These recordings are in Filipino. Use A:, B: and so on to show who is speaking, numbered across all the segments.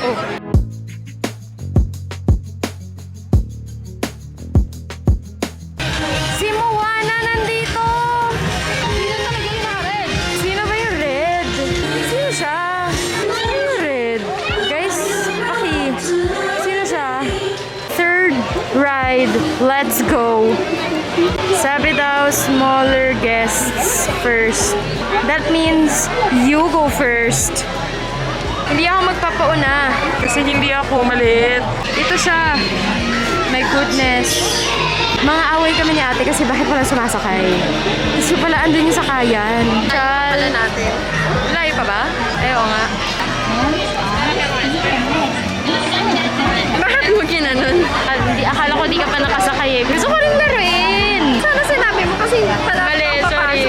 A: oh. Si Moana nandito! Sino talaga yung naka-red? Sino ba yung red? Sino siya? Sino yung red? Guys, Paki, sino siya? Third ride, let's go! Sabi daw, smaller guests first. That means you go first. Hindi ako magpapauna.
B: Kasi hindi ako maliit.
A: Ito siya. My goodness. Mga away kami ni ate kasi bakit wala sumasakay. Kasi pala andun yung sakayan. Pala natin. Layo pa ba? Ayaw nga. Bakit mo ginanon? Hindi, akala ko di ka pa nakasakay eh. Gusto ko rin laruin. Sana sinabi mo kasi pala. Mali, sorry.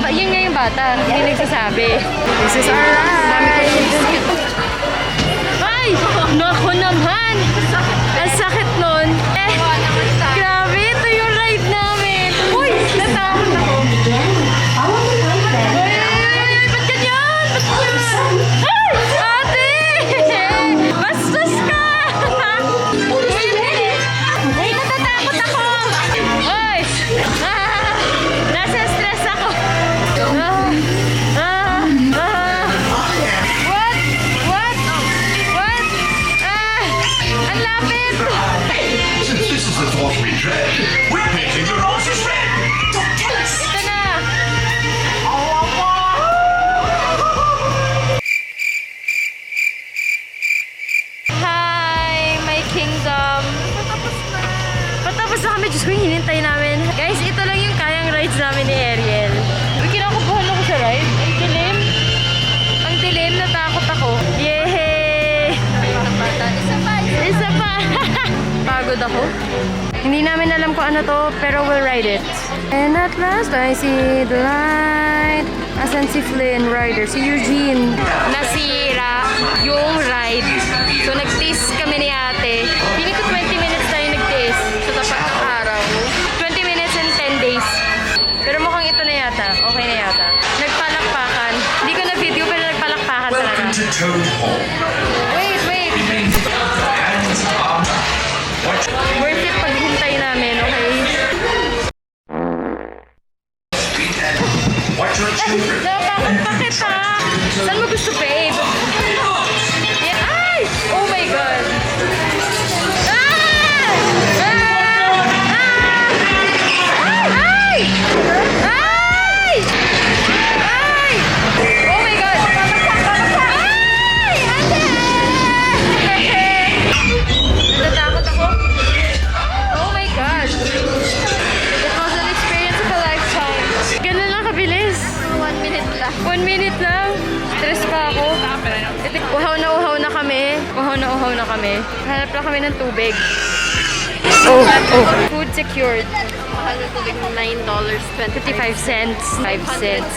A: Yun nga yung bata. Hindi nagsasabi. This is our ride. Ay! Naku naman! Ang sakit nun. Grabe, ito yung ride namin. Uy! Natakot ako. Ay! Ba't ganyan? Ba't ganyan? Ay! Ate! Bastos ka! Ay, natatakot ako! Ay! Nasa stress ako. What? What? What? Ang lapit!
C: Since this is the thought we dread, we're painting the roses red!
A: Ito na! Hi, my kingdom! Patapos na kami. Diyos ko, hinintay namin. Guys, ito lang yung kayang rides namin ni Ariel. Uy, kinakubuhan ako sa ride. Ang dilim. Ang dilim, natakot ako. Yay! Isa pa! Pagod ako. Hindi namin alam kung ano to, pero we'll ride it. And at last, I see the light. Asan si Flynn rider? Si Eugene. Nasira yung ride. So, nag-taste kami ni ate. Hindi ko 20 minutes tayo nag-taste. So, dapat araw. 20 minutes and 10 days. Pero mukhang ito na yata. Okay na yata. Nagpalakpakan. Hindi ko na video, pero nagpalakpakan talaga.
C: Welcome to Toad Hall.
A: Wait, wait.
C: And, watch.
A: Worth it paghintay namin, okay?
C: Watch your children.
A: Natakot pa kita! Saan mo gusto, babe? Yan. Ay! Oh my God! Ah! Ah! Ay! Ay! Ay! Oh my God! Ay! Ate! Natatakot ako. Oh my God! It was an experience of a lifetime. Ganun lang kabilis. 1 minute lang. 1 minute lang. Stress pa ako. Uhaw na kami. Uhaw na kami. Hanap lang kami ng tubig. Oh. Food secured.
D: Mahal na tubig ng $9.25.
A: 55 cents. 5 cents.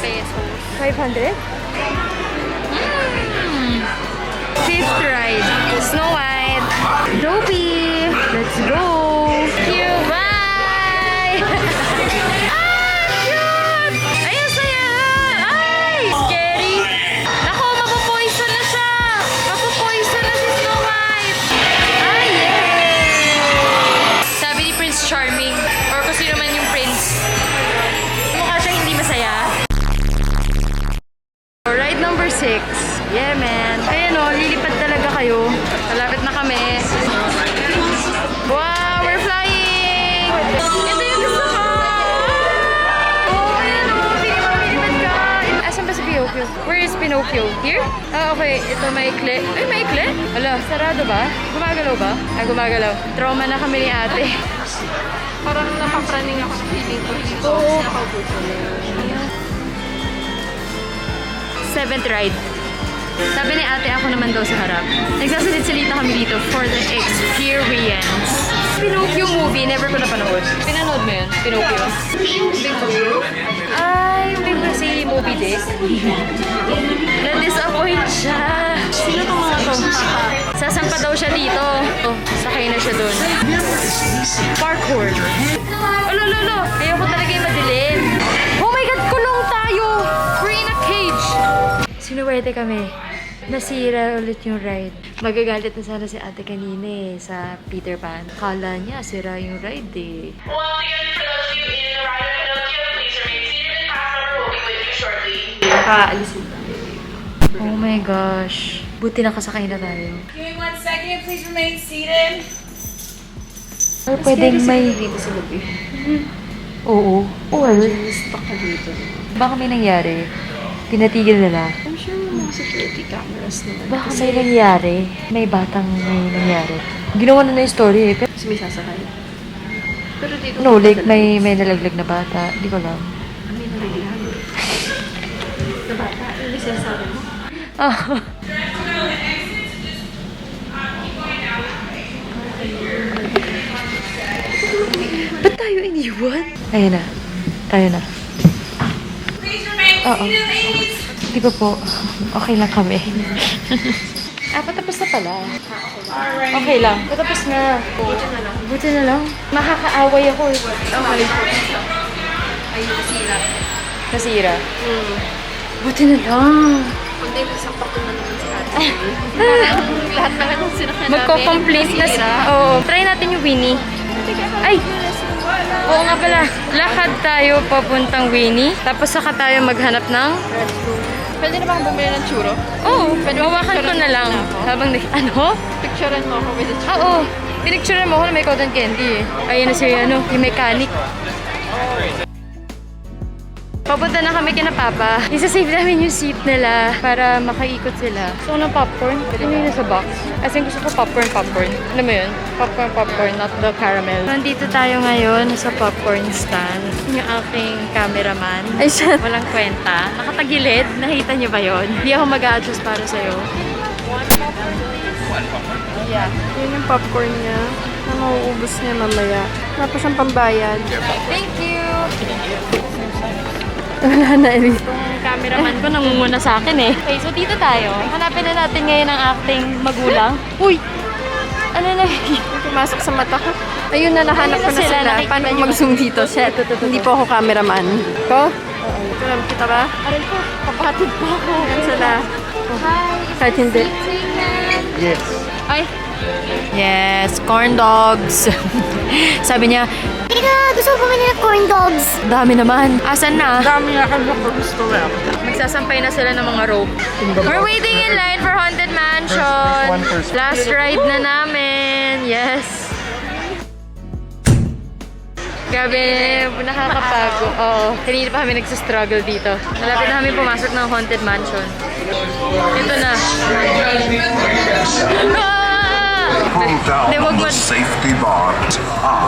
A: 500? Fifth ride. Snow White. Dopey. Let's go. Cute. Bye! Ah, cute! Ay, ang saya! Ay! Scary! Naku, mapupoison na siya! Mapupoison na si Snow White! Ay, yeah! Sabi ni Prince Charming, or kung sino man yung prince, mukha siyang hindi masaya. Ride number 6. Yeah, man. Ayan o, lilipad talaga kayo. Malapit na kami. Wow, we're flying! Ito yung gusto ko! Oh, ayan o, lilipad ka! Asan ba si Pinocchio? Where is Pinocchio? Here? Ah, okay. Ito maikli. Ay, maikli? Ala, sarado ba? Gumagalaw ba? Ah, gumagalaw. Trauma na kami ni ate.
D: Parang napapraning ako sa feeling ko dito.
A: Oo.
D: Kasi nakaupo ko.
A: 7th ride. Sabi ni ate, ako naman daw sa harap. Nagsasalit-salita kami dito for the experience. Pinocchio movie, never ko napanood. Pinanood mo yun? Pinocchio? Big Blue? Ay, Big Blue si Moby Dick. Na-disappoint siya. Sino itong mga to? Sasampa daw siya dito. Oh, sakay na siya dun. Parkour. Lolo, ayoko talaga yung madilim. Oh my God, kulong tayo! We're in a cage! Sinuwerte kami. Nasira ulit yung ride. Magagalit na sana si ate kanina sa Peter Pan. Kala niya, sira yung ride eh.
B: Once again, for those of you in the rider in Nokia, please remain seated and pass number will be with you shortly.
D: Nakaalisin na.
A: Oh my gosh. Buti nakasakay na tayo.
E: Give me 1 second, please remain seated.
A: Or pwedeng may...
D: Dito sa lobby.
A: Oo. Well,
D: Stuck ka dito.
A: baka may nangyari. Pinatigil nila.
D: I'm sure yung mga security cameras naman.
A: Baka may nangyari. May batang may nangyari. Ginawa na yung story eh. Pero,
D: Kasi may sasakay. Pero dito...
A: no, like may nalaglag na bata. Hindi ko alam.
D: Kami nalaglag. Na bata, yung sinasabi mo.
A: Ah. Ba't tayo iniwan? Ayun na. Tayo na.
E: Please remain
A: Oo.
E: seated, ladies.
A: Di ba po? Okay lang kami. Patapos na pala. Okay lang. Patapos na. Buti na lang. Makakaaway ako eh.
D: Okay. Ay, nasira.
A: Nasira. Buti na lang.
D: Kundi, sapak ko na naman si ate. Lahat naman yung sinakyan namin.
A: Magko-complete na
D: nasira.
A: Oo. Try natin yung Winnie. Ay! Oo nga pala. Lakad tayo papuntang Winnie. Tapos saka tayo maghanap ng...
D: Pwede na bang bumili ng churro?
A: Oo. Mawakan ko na lang. Habang... Ano?
D: Picturean mo ako with the churro.
A: Oo. Pinicturean mo ako na may cotton candy eh. Ayun na si yung mechanic. Papunta na kami kina Papa. Isa-save namin yung seat nila para makaikot sila. Gusto ko ng popcorn. Ano yun nasa box? As in, gusto ko popcorn. Ano mo yun? Popcorn, not the caramel. Nandito tayo ngayon sa popcorn stand. Yung aking cameraman. Ay, siya. Walang kwenta. Nakatagilid. Nakita niyo ba yun? Hindi ako mag-a-adjust para sa'yo. Yeah.
D: Yun yung popcorn niya. Na mauubos niya mamaya. Tapos ang pambayad.
A: Thank you!
D: Wala na rin.
A: Yung cameraman ko nangunguna sa akin eh. Okay, so dito tayo. Hanapin na natin ngayon ang acting magulang. Uy! Ano na?
D: Pumasok sa mata ko. Ayun na, nahanap
A: Ayun
D: ko
A: na
D: na
A: sila,
D: sila.
A: nakikita
D: Paano
A: niyo.
D: mag-zoom dito? Shit. Hindi po ako cameraman. Ko? Oo. Kita ba?
A: Aral ko, kapatid pa ako.
D: Yan sila.
A: Hi!
D: Kahit hindi.
C: Yes.
A: Ay! Yes, corn dogs. Sabi niya,
F: Gusto ko bumili ng corn dogs.
A: dami naman. Asan na?
B: Dami na kami gusto lang.
A: Magsasampay na sila ng mga rope. We're waiting in line for Haunted Mansion. Last ride na namin. Yes. Grabe, nakakapago. Oo. Kanina pa kami nagsistruggle dito. Malapit na kami pumasok ng Haunted Mansion. Ito na. Ah!
C: Pull
A: Hindi,
C: down
A: wag mo.
C: the safety bar.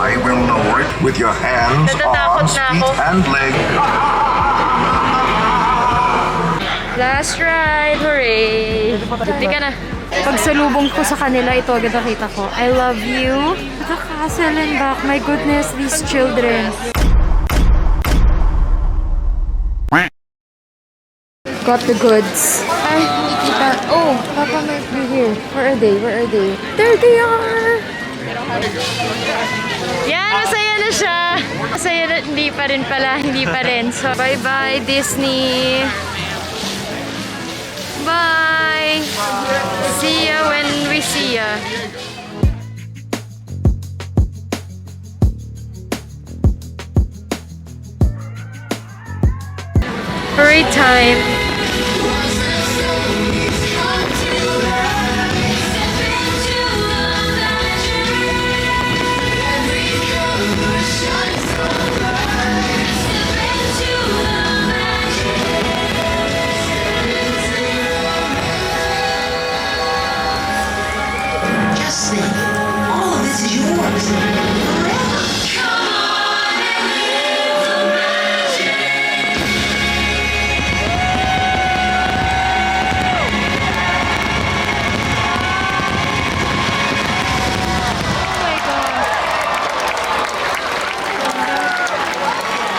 C: I will lower it with your hands,
A: Natatakot
C: arms,
A: na
C: feet,
A: ako.
C: and legs.
A: Last ride! Hooray! Hindi ka na. Pagsalubong ko sa kanila, ito agad nakita ko. I love you. The castle and back. My goodness, these children. Got the goods. Ay, hindi kita. Oh, Papa might be here. Where are they? There they are! Yan, masaya na siya. Masaya na, hindi pa rin. So, bye-bye, Disney. Bye! See ya when we see ya. Hooray time!